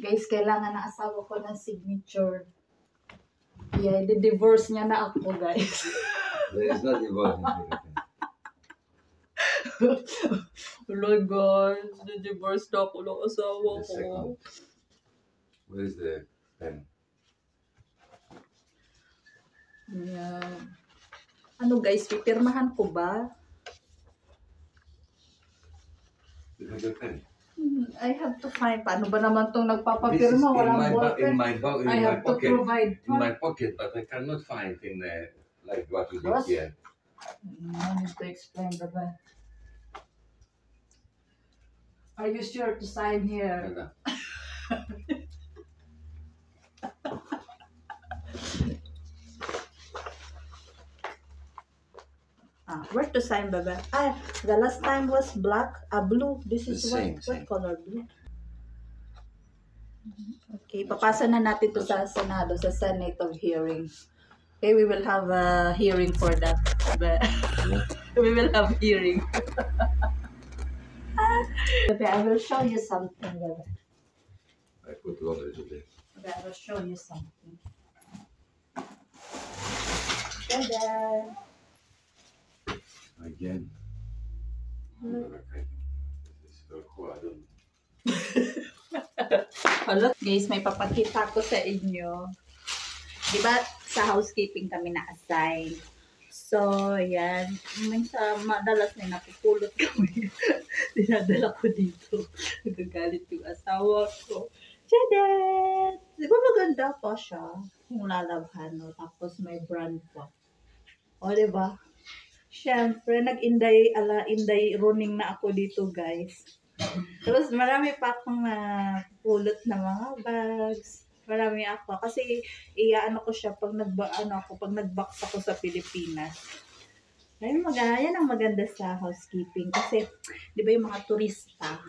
Guys, kailangan ng asawa ko ng signature. Yeah, divorce niya na ako, guys. There is no divorce in Philippines. Hello, guys. Divorce na ako ng asawa The ko. second. Where is the pen? Yeah. Ano, guys, pipirmahan ko ba? You have the pen. I have to find. Paano ba naman itong nagpapapirma? Walang ballpen. In my pocket. In my pocket, but I cannot find in like what you did here. I need to explain the best. Are you sure to sign here? No. Where to sign, Baba? The last time was black, blue. This is Same. what color? Blue. Okay, papasa na natin to sa Senado, sa Senate of hearing. Okay, we will have a hearing for that. We will have hearing. Okay, I will show you something. Baba. I put laundry today. Okay, I will show you something. Ta-da! Again. This is so cool. I don't. Hello guys, may papakita ko sa inyo. Diba sa housekeeping kami na-assign? So, yan. Minsan, madalas na napupulot kami. Dinadala ko dito. Nagagalit yung asawa ko. Tada! Diba maganda pa siya? Yung lalabhan, no? Tapos may brand pa. O, diba? Siyempre, nag-inday running na ako dito, guys. Tapos marami pa akong pulot na mga bags. Marami ako. Kasi, ano ko siya pag nag-box ako sa Pilipinas. Yan ang maganda sa housekeeping. Kasi, di ba yung mga turista,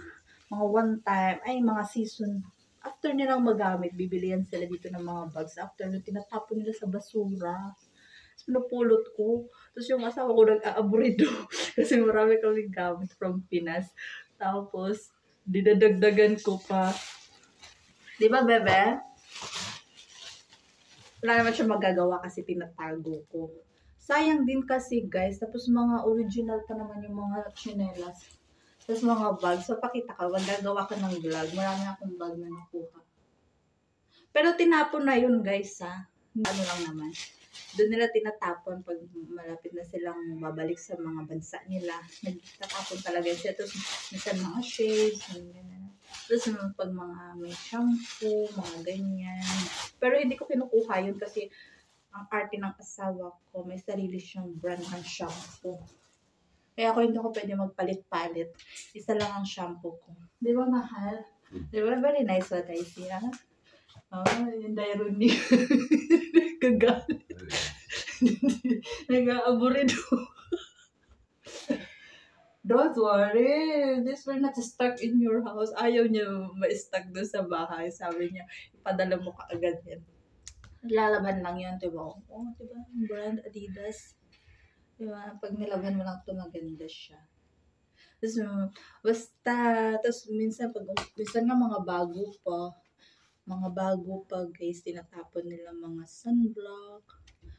mga one time, mga season, after nilang magamit, bibilihan sila dito ng mga bags. After nung tinatapon nila sa basura. Tapos pinupulot ko. Tapos yung asawa ko nag-aaburido. Kasi marami kami gamit from Pinas. Tapos, dinadagdagan ko pa. Di ba, bebe? Wala naman siya magagawa kasi tinatago ko. Sayang din kasi, guys. Tapos mga original pa naman yung mga chinelas. Tapos mga bag. So, pakita ka. Magagawa ka ng vlog. Marami akong bag na nakuha. Pero tinapon na yun, guys, ha. Ano lang naman. Doon nila tinatapon pag malapit na silang babalik sa mga bansa nila. Nagtatapon talaga siya. Tapos minsan mga shades, tapos pag mga may shampoo, mga ganyan. Pero hindi ko kinukuha yun kasi ang arte ng asawa ko, may sarili siyang brand ng shampoo. Kaya ako hindi ko pwede magpalit-palit. Isa lang ang shampoo ko. Di ba, mahal? Di ba, very nice what I see, ha? Yung irony. Kagalit. Nag-aaburido. Don't worry. This will not stuck in your house. Ayaw niya ma-stuck doon sa bahay. Sabi niya, ipadala mo ka agad yan. Lalaban lang yan, diba? Oh, diba? Brand Adidas. Diba? Pag nilaban mo lang ito, maganda siya. Tapos, basta, tapos minsan nga mga bago pa, guys, tinatapon nila mga sunblock.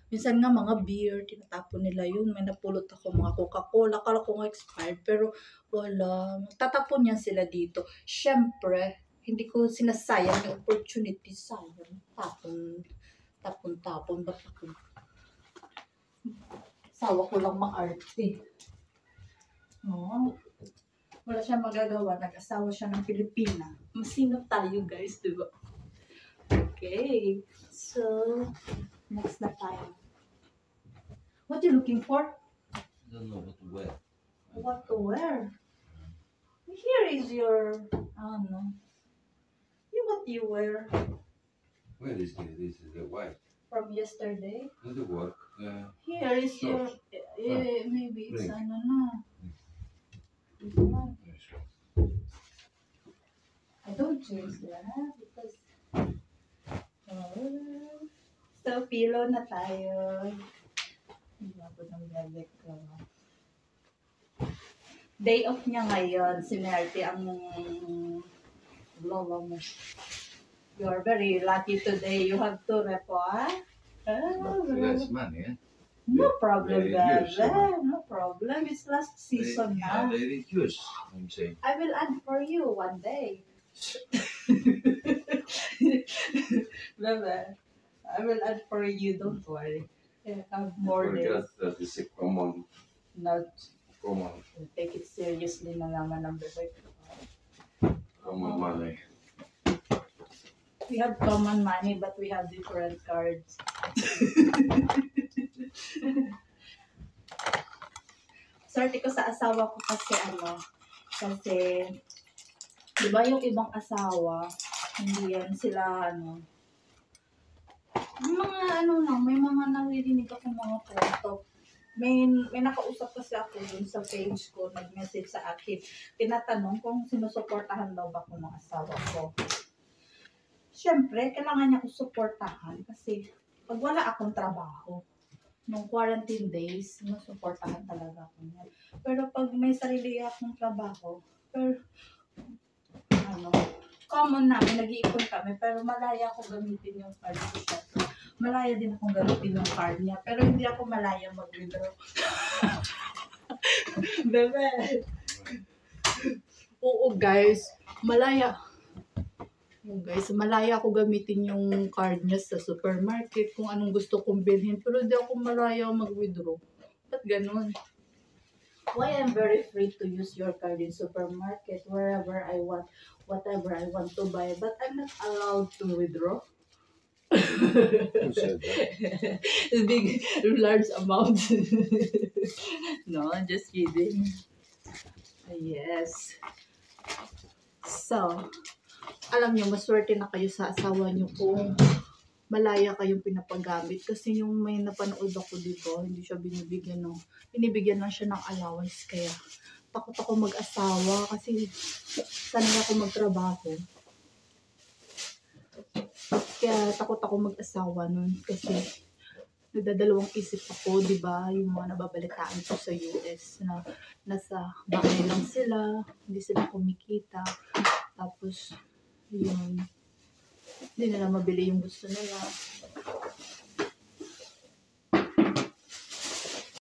Minsan nga mga beer, tinatapon nila yun. May napulot ako mga Coca-Cola. Akala ko nga expired, pero wala. Tatapon yan sila dito. Siyempre, hindi ko sinasayang yung opportunity. Sayang. Tapon. Ba't ako? Sawa ko lang maarte. Oh. Wala siya magagawa. Nag-asawa siya ng Pilipina. Masinop tayo, guys, diba? Okay. So, next na tayo. What are you looking for? I don't know what to wear. What to wear? Here is your, what you wear Where is this? This is the white. from yesterday. Not the work. Here is your, maybe it's, this one. I don't choose that because, so, pillow na tayo. Day off niya ngayon. Sinerte ang lola mo. You're very lucky today. You have two repo, ah? But less money, eh? No problem, They Bebe. reduce, huh? No problem. It's last season now. They reduce, I'm saying. I will add for you one day. Bebe, I will add for you. Don't worry. I have more days. Forget that it's a common. Not take it seriously na naman ang bebe. Common money. We have common money but we have different cards. Swerte ko sa asawa ko kasi di ba yung ibang asawa hindi yan sila may mga naririnig ako mga kwento. May nakausap kasi ako dun sa page ko, nag-message sa akin. Tinatanong kung sinusuportahan daw ba ko ng asawa ko. Siyempre, kailangan niya ko suportahan kasi pag wala akong trabaho, nung quarantine days, sinusuportahan talaga ako niya. Pero pag may sarili akong trabaho, common namin, nag-iipon kami, pero malaya ako gamitin yung card ko siya. Malaya din akong gamitin yung card niya, pero hindi ako malaya mag-withdraw. Bebe. Oo guys, malaya ako gamitin yung card niya sa supermarket kung anong gusto kong bilhin, pero hindi ako malaya mag-withdraw. Ba't ganun? Why I'm very free to use your card in supermarket, wherever I want, whatever I want to buy, but I'm not allowed to withdraw. Who said that? Big, large amount. No, just kidding. Yes. So, alam niyo, maswerte na kayo sa asawa niyo kung malaya kayong pinapagamit. Kasi yung may napanood ako dito, hindi siya binibigyan lang siya ng allowance. Kaya takot ako mag-asawa kasi sanay ako magtrabaho. Kaya takot ako mag-asawa nun kasi nagdadalawang isip ako, di ba? Yung mga nababalitaan ko sa US na nasa bahay lang sila, hindi sila kumikita. Tapos, hindi nila mabili yung gusto nila.